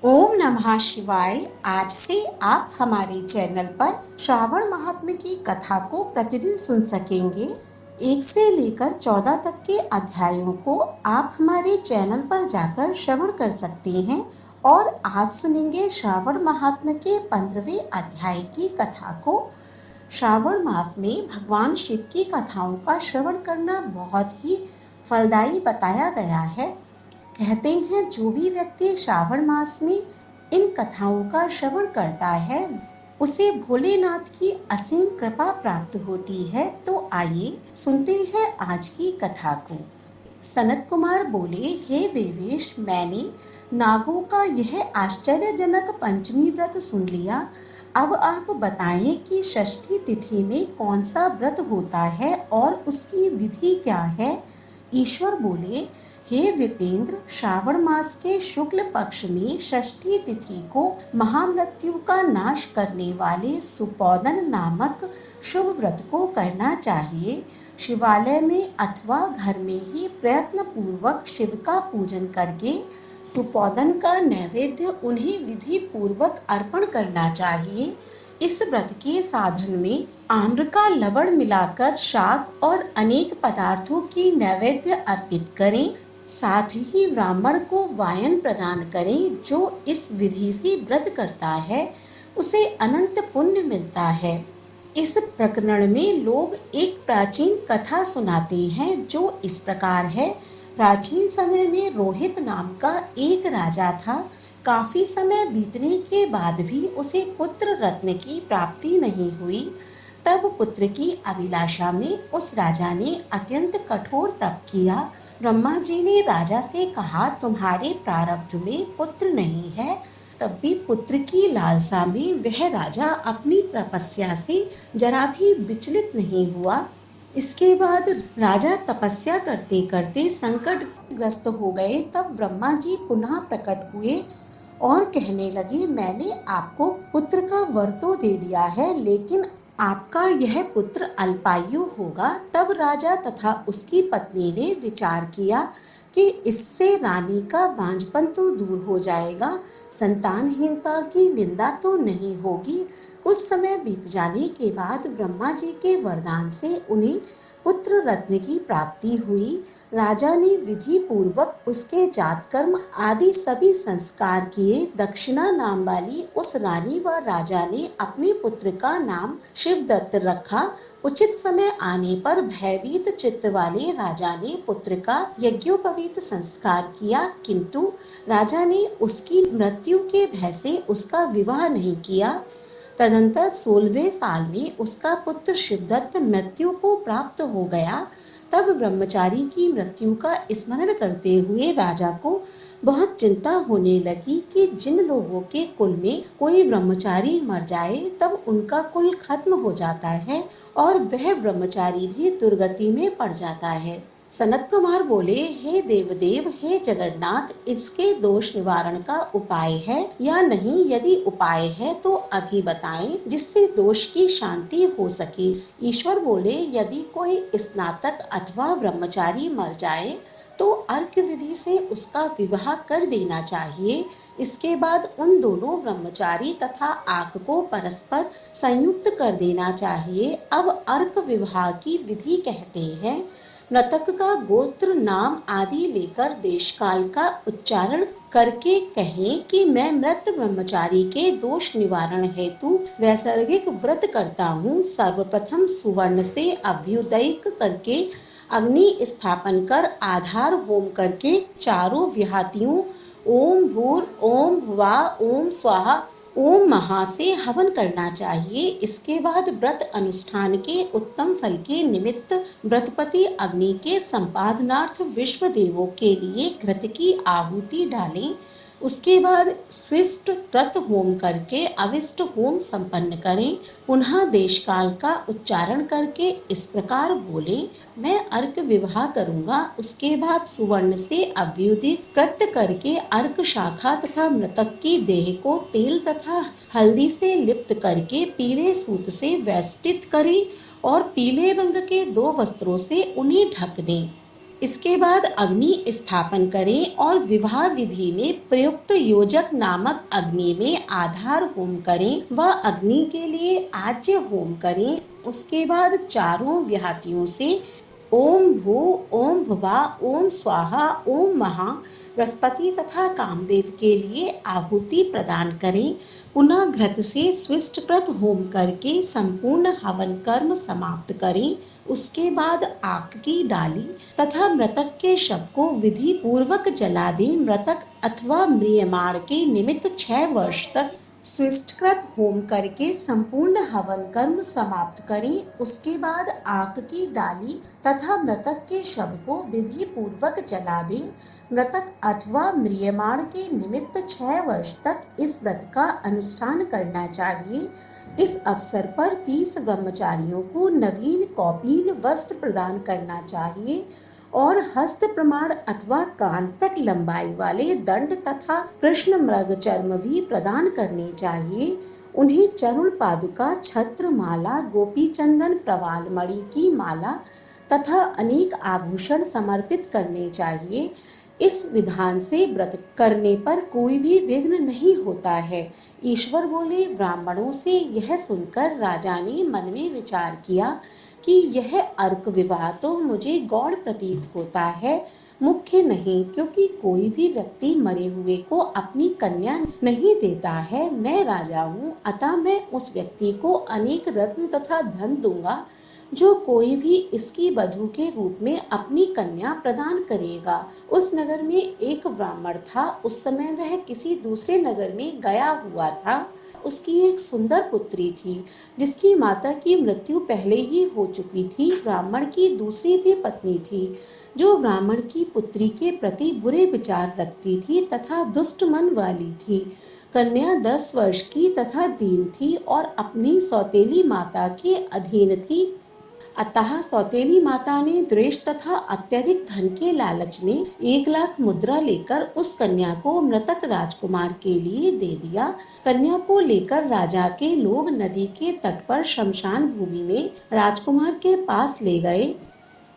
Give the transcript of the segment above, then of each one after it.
ओम नमः शिवाय। आज से आप हमारे चैनल पर श्रावण महात्म्य की कथा को प्रतिदिन सुन सकेंगे। 1 से लेकर 14 तक के अध्यायों को आप हमारे चैनल पर जाकर श्रवण कर सकते हैं। और आज सुनेंगे श्रावण महात्म्य के 15वें अध्याय की कथा को। श्रावण मास में भगवान शिव की कथाओं का श्रवण करना बहुत ही फलदायी बताया गया है। कहते हैं जो भी व्यक्ति श्रावण मास में इन कथाओं का श्रवण करता है उसे भोलेनाथ की असीम कृपा प्राप्त होती है। तो आइए सुनते हैं आज की कथा को। सनत कुमार बोले, हे देवेश, मैंने नागों का यह आश्चर्यजनक पंचमी व्रत सुन लिया। अब आप बताएं कि षष्ठी तिथि में कौन सा व्रत होता है और उसकी विधि क्या है। ईश्वर बोले, हे विपेंद्र, श्रावण मास के शुक्ल पक्ष में षष्ठी तिथि को महामृत्यु का नाश करने वाले सुपोदन नामक शुभ व्रत को करना चाहिए। शिवालय में अथवा घर में ही प्रयत्न पूर्वक शिव का पूजन करके सुपोदन का नैवेद्य उन्हें विधि पूर्वक अर्पण करना चाहिए। इस व्रत के साधन में आम्र का लवण मिलाकर शाक और अनेक पदार्थों की नैवेद्य अर्पित करें। साथ ही ब्राह्मण को वायन प्रदान करें। जो इस विधि से व्रत करता है उसे अनंत पुण्य मिलता है। इस प्रकरण में लोग एक प्राचीन कथा सुनाते हैं जो इस प्रकार है। प्राचीन समय में रोहित नाम का एक राजा था। काफी समय बीतने के बाद भी उसे पुत्र रत्न की प्राप्ति नहीं हुई। तब पुत्र की अभिलाषा में उस राजा ने अत्यंत कठोर तप किया। ब्रह्मा जी ने राजा से कहा, तुम्हारे प्रारब्ध में पुत्र नहीं है। तब भी पुत्र की लालसा में वह राजा अपनी तपस्या से जरा भी विचलित नहीं हुआ। इसके बाद राजा तपस्या करते करते संकटग्रस्त हो गए। तब ब्रह्मा जी पुनः प्रकट हुए और कहने लगे, मैंने आपको पुत्र का वर तो दे दिया है, लेकिन आपका यह पुत्र अल्पायु होगा। तब राजा तथा उसकी पत्नी ने विचार किया कि इससे रानी का बांझपन तो दूर हो जाएगा, संतानहीनता की निंदा तो नहीं होगी। कुछ समय बीत जाने के बाद ब्रह्मा जी के वरदान से उन्हें पुत्र रत्न की प्राप्ति हुई। राजा ने विधि पूर्वक उसके जात कर्म आदि सभी संस्कार किए। दक्षिणा नाम वाली उस रानी व राजा ने अपने पुत्र का नाम शिवदत्त रखा। उचित समय आने पर भयभीत चित्त वाले राजा ने पुत्र का यज्ञोपवीत संस्कार किया, किंतु राजा ने उसकी मृत्यु के भय से उसका विवाह नहीं किया। तदंतर 16वें साल में उसका पुत्र शिवदत्त मृत्यु को प्राप्त हो गया। तब ब्रह्मचारी की मृत्यु का स्मरण करते हुए राजा को बहुत चिंता होने लगी कि जिन लोगों के कुल में कोई ब्रह्मचारी मर जाए तब उनका कुल खत्म हो जाता है और वह ब्रह्मचारी भी दुर्गति में पड़ जाता है। सनत कुमार बोले, हे देवदेव, हे जगन्नाथ, इसके दोष निवारण का उपाय है या नहीं? यदि उपाय है तो अभी बताएं जिससे दोष की शांति हो सके। ईश्वर बोले, यदि कोई स्नातक अथवा ब्रह्मचारी मर जाए तो अर्क विधि से उसका विवाह कर देना चाहिए। इसके बाद उन दोनों ब्रह्मचारी तथा आक को परस्पर संयुक्त कर देना चाहिए। अब अर्क विवाह की विधि कहते हैं, मृतक का गोत्र नाम आदि लेकर देश काल का उच्चारण करके कहें कि मैं मृत ब्रह्मचारी के दोष निवारण हेतु वैसर्गिक व्रत करता हूँ। सर्वप्रथम सुवर्ण से अभ्युदयिक करके अग्नि स्थापन कर आधार होम करके चारों विहातियों ओम भूर ओम भुवः ओम स्वाहा ओम महा से हवन करना चाहिए। इसके बाद व्रत अनुष्ठान के उत्तम फल के निमित्त व्रतपति अग्नि के संपादनार्थ विश्व देवों के लिए घृत की आहुति डालें। उसके बाद स्विष्ट व्रत होम करके अविष्ट होम संपन्न करें। पुनः देश काल का उच्चारण करके इस प्रकार बोले, मैं अर्क विवाह करूंगा। उसके बाद सुवर्ण से अभ्युदित कृत्य करके अर्क शाखा तथा मृतक की देह को तेल तथा हल्दी से लिप्त करके पीले सूत से वेष्टित करें और पीले रंग के 2 वस्त्रों से उन्हें ढक दें। इसके बाद अग्नि स्थापन करें और विवाह विधि में प्रयुक्त योजक नामक अग्नि में आधार होम करें व अग्नि के लिए आज्य होम करें। उसके बाद चारों व्याहतियों से ओम भू, ओम भुवा, ओम स्वाहा, ओम महा, बृहस्पति तथा कामदेव के लिए आहुति प्रदान करें। पुनः घृत से स्विष्टकृत होम करके संपूर्ण हवन कर्म समाप्त करें। उसके बाद आग की डाली तथा मृतक के शव को विधि पूर्वक जला दें। मृतक अथवा म्रियमाण के निमित्त 6 वर्ष तक स्विष्टकृत होम करके संपूर्ण हवन कर्म समाप्त करें। उसके बाद आग की डाली तथा मृतक के शव को विधि पूर्वक जला दें। मृतक अथवा म्रियमाण के निमित्त 6 वर्ष तक इस व्रत का अनुष्ठान करना चाहिए। इस अवसर पर 30 ब्रह्मचारियों को नवीन कौपीन वस्त्र प्रदान करना चाहिए और हस्त प्रमाण अथवा कान तक लंबाई वाले दंड तथा कृष्ण मृग चर्म भी प्रदान करने चाहिए। उन्हें चरण पादुका, छत्र माला, गोपी चंदन, प्रवाल मणि की माला तथा अनेक आभूषण समर्पित करने चाहिए। इस विधान से व्रत करने पर कोई भी विघ्न नहीं होता है। ईश्वर बोले। ब्राह्मणों से यह सुनकर राजा ने मन में विचार किया कि यह अर्क विवाह तो मुझे गौण प्रतीत होता है, मुख्य नहीं, क्योंकि कोई भी व्यक्ति मरे हुए को अपनी कन्या नहीं देता है। मैं राजा हूँ, अतः मैं उस व्यक्ति को अनेक रत्न तथा धन दूंगा जो कोई भी इसकी वधू के रूप में अपनी कन्या प्रदान करेगा। उस नगर में एक ब्राह्मण था। उस समय वह किसी दूसरे नगर में गया हुआ था। उसकी एक सुंदर पुत्री थी जिसकी माता की मृत्यु पहले ही हो चुकी थी। ब्राह्मण की दूसरी भी पत्नी थी जो ब्राह्मण की पुत्री के प्रति बुरे विचार रखती थी तथा दुष्ट मन वाली थी। कन्या 10 वर्ष की तथा दीन थी और अपनी सौतेली माता के अधीन थी। अतः सौतेली माता ने द्वेष तथा अत्यधिक धन के लालच में 1 लाख मुद्रा लेकर उस कन्या को मृतक राजकुमार के लिए दे दिया। कन्या को लेकर राजा के लोग नदी के तट पर शमशान भूमि में राजकुमार के पास ले गए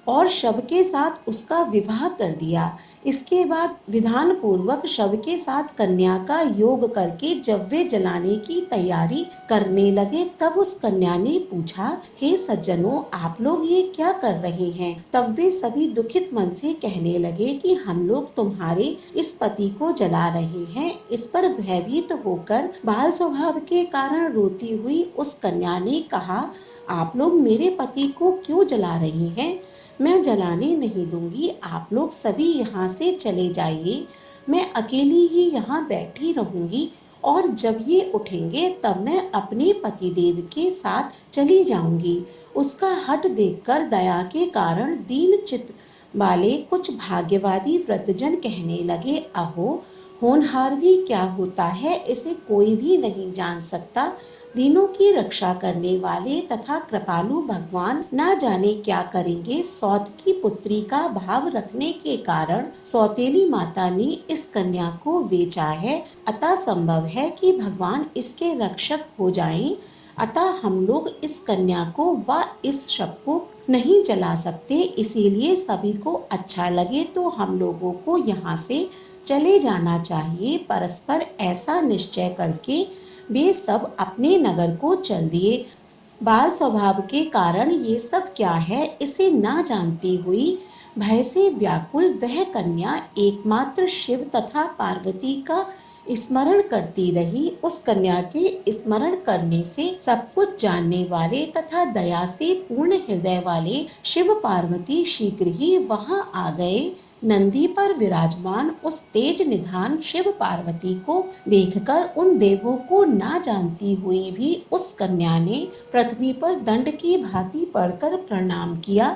और शव के साथ उसका विवाह कर दिया। इसके बाद विधान पूर्वक शव के साथ कन्या का योग करके जब वे जलाने की तैयारी करने लगे तब उस कन्या ने पूछा, हे सज्जनों, आप लोग ये क्या कर रहे हैं? तब वे सभी दुखित मन से कहने लगे कि हम लोग तुम्हारे इस पति को जला रहे हैं। इस पर भयभीत होकर बाल स्वभाव के कारण रोती हुई उस कन्या ने कहा, आप लोग मेरे पति को क्यों जला रहे हैं? मैं जलाने नहीं दूंगी। आप लोग सभी यहाँ से चले जाइए। मैं अकेली ही यहाँ बैठी रहूंगी और जब ये उठेंगे तब मैं अपने पतिदेव के साथ चली जाऊंगी। उसका हठ देखकर दया के कारण दीन चित्त वाले कुछ भाग्यवादी व्रतजन कहने लगे, अहो, होनहार भी क्या होता है, इसे कोई भी नहीं जान सकता। दीनों की रक्षा करने वाले तथा कृपालु भगवान न जाने क्या करेंगे। सौत की पुत्री का भाव रखने के कारण सौतेली माता ने इस कन्या को बेचा है। अतः संभव है कि भगवान इसके रक्षक हो जाएं। अतः हम लोग इस कन्या को व इस शव को नहीं जला सकते। इसीलिए सभी को अच्छा लगे तो हम लोगों को यहाँ से चले जाना चाहिए। परस्पर ऐसा निश्चय करके वे सब अपने नगर को चल दिए। बाल स्वभाव के कारण ये सब क्या है इसे ना जानती हुई भय से व्याकुल वह कन्या एकमात्र शिव तथा पार्वती का स्मरण करती रही। उस कन्या के स्मरण करने से सब कुछ जानने वाले तथा दया से पूर्ण हृदय वाले शिव पार्वती शीघ्र ही वहां आ गए। नंदी पर विराजमान उस तेज निधान शिव पार्वती को देखकर उन देवों को ना जानती हुई भी उस कन्या ने पृथ्वी पर दंड की भांति पड़कर प्रणाम किया।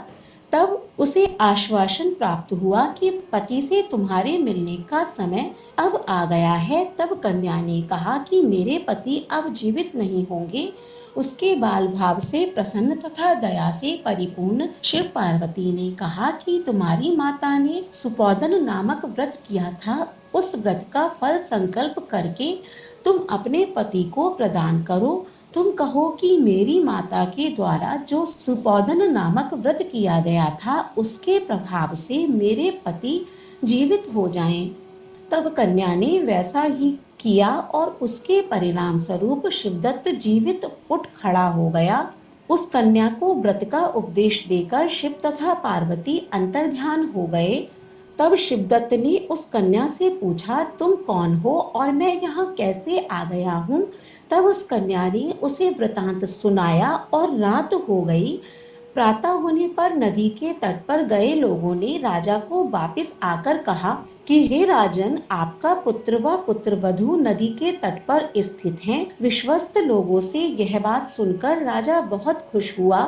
तब उसे आश्वासन प्राप्त हुआ कि पति से तुम्हारे मिलने का समय अब आ गया है। तब कन्या ने कहा कि मेरे पति अब जीवित नहीं होंगे। उसके बाल भाव से प्रसन्न तथा दया से परिपूर्ण शिव पार्वती ने कहा कि तुम्हारी माता ने सुपोदन नामक व्रत किया था। उस व्रत का फल संकल्प करके तुम अपने पति को प्रदान करो। तुम कहो कि मेरी माता के द्वारा जो सुपोदन नामक व्रत किया गया था उसके प्रभाव से मेरे पति जीवित हो जाएं। तब कन्या ने वैसा ही किया और उसके परिणाम स्वरूप शिवदत्त जीवित उठ खड़ा हो गया। उस कन्या को व्रत का उपदेश देकर शिव तथा पार्वती अंतर्ध्यान हो गए। तब शिवदत्त ने उस कन्या से पूछा, तुम कौन हो और मैं यहाँ कैसे आ गया हूँ? तब उस कन्या ने उसे वृतांत सुनाया और रात हो गई। प्रातः होने पर नदी के तट पर गए लोगों ने राजा को वापस आकर कहा कि हे राजन, आपका पुत्र व पुत्रवधू नदी के तट पर स्थित हैं। विश्वस्त लोगों से यह बात सुनकर राजा बहुत खुश हुआ।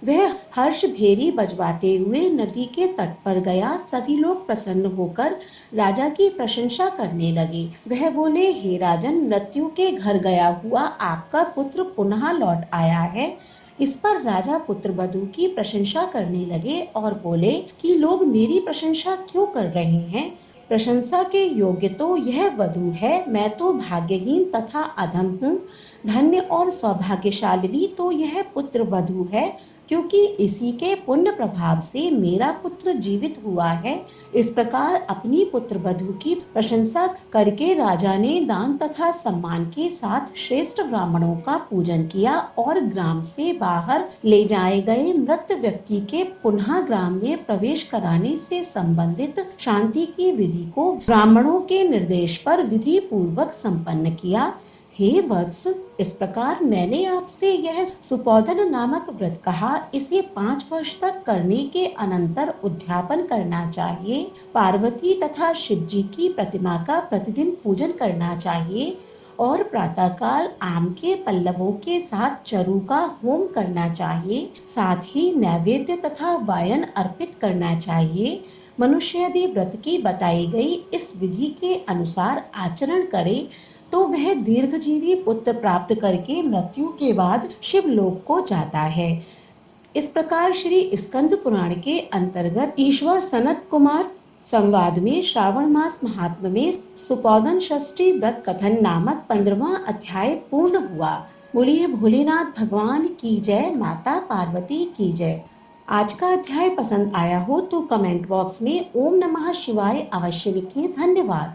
वह हर्ष भेरी बजवाते हुए नदी के तट पर गया। सभी लोग प्रसन्न होकर राजा की प्रशंसा करने लगे। वह बोले, हे राजन, मृत्यु के घर गया हुआ आपका पुत्र पुनः लौट आया है। इस पर राजा पुत्रवधू की प्रशंसा करने लगे और बोले कि लोग मेरी प्रशंसा क्यों कर रहे हैं? प्रशंसा के योग्य तो यह वधू है। मैं तो भाग्यहीन तथा अधम हूँ। धन्य और सौभाग्यशालिनी तो यह पुत्र वधू है, क्योंकि इसी के पुण्य प्रभाव से मेरा पुत्र जीवित हुआ है। इस प्रकार अपनी पुत्र वधू की प्रशंसा करके राजा ने दान तथा सम्मान के साथ श्रेष्ठ ब्राह्मणों का पूजन किया और ग्राम से बाहर ले जाए गए मृत व्यक्ति के पुनः ग्राम में प्रवेश कराने से संबंधित शांति की विधि को ब्राह्मणों के निर्देश पर विधि पूर्वक संपन्न किया। हे वत्स, इस प्रकार मैंने आपसे यह सुपोदन नामक व्रत कहा। इसे 5 वर्ष तक करने के अनंतर उद्यापन करना चाहिए। पार्वती तथा शिव जी की प्रतिमा का प्रतिदिन पूजन करना चाहिए और प्रातःकाल आम के पल्लवों के साथ चरु का होम करना चाहिए। साथ ही नैवेद्य तथा वायन अर्पित करना चाहिए। मनुष्य यदि व्रत की बताई गई इस विधि के अनुसार आचरण करे तो वह दीर्घजीवी पुत्र प्राप्त करके मृत्यु के बाद शिवलोक को जाता है। इस प्रकार श्री स्कंद पुराण के अंतर्गत ईश्वर सनत कुमार संवाद में श्रावण मास महात्म्य में सुपोदन षष्ठी व्रत कथन नामक 15वां अध्याय पूर्ण हुआ। बोलिए भोलेनाथ भगवान की जय, माता पार्वती की जय। आज का अध्याय पसंद आया हो तो कमेंट बॉक्स में ओम नमः शिवाय अवश्य लिखिए। धन्यवाद।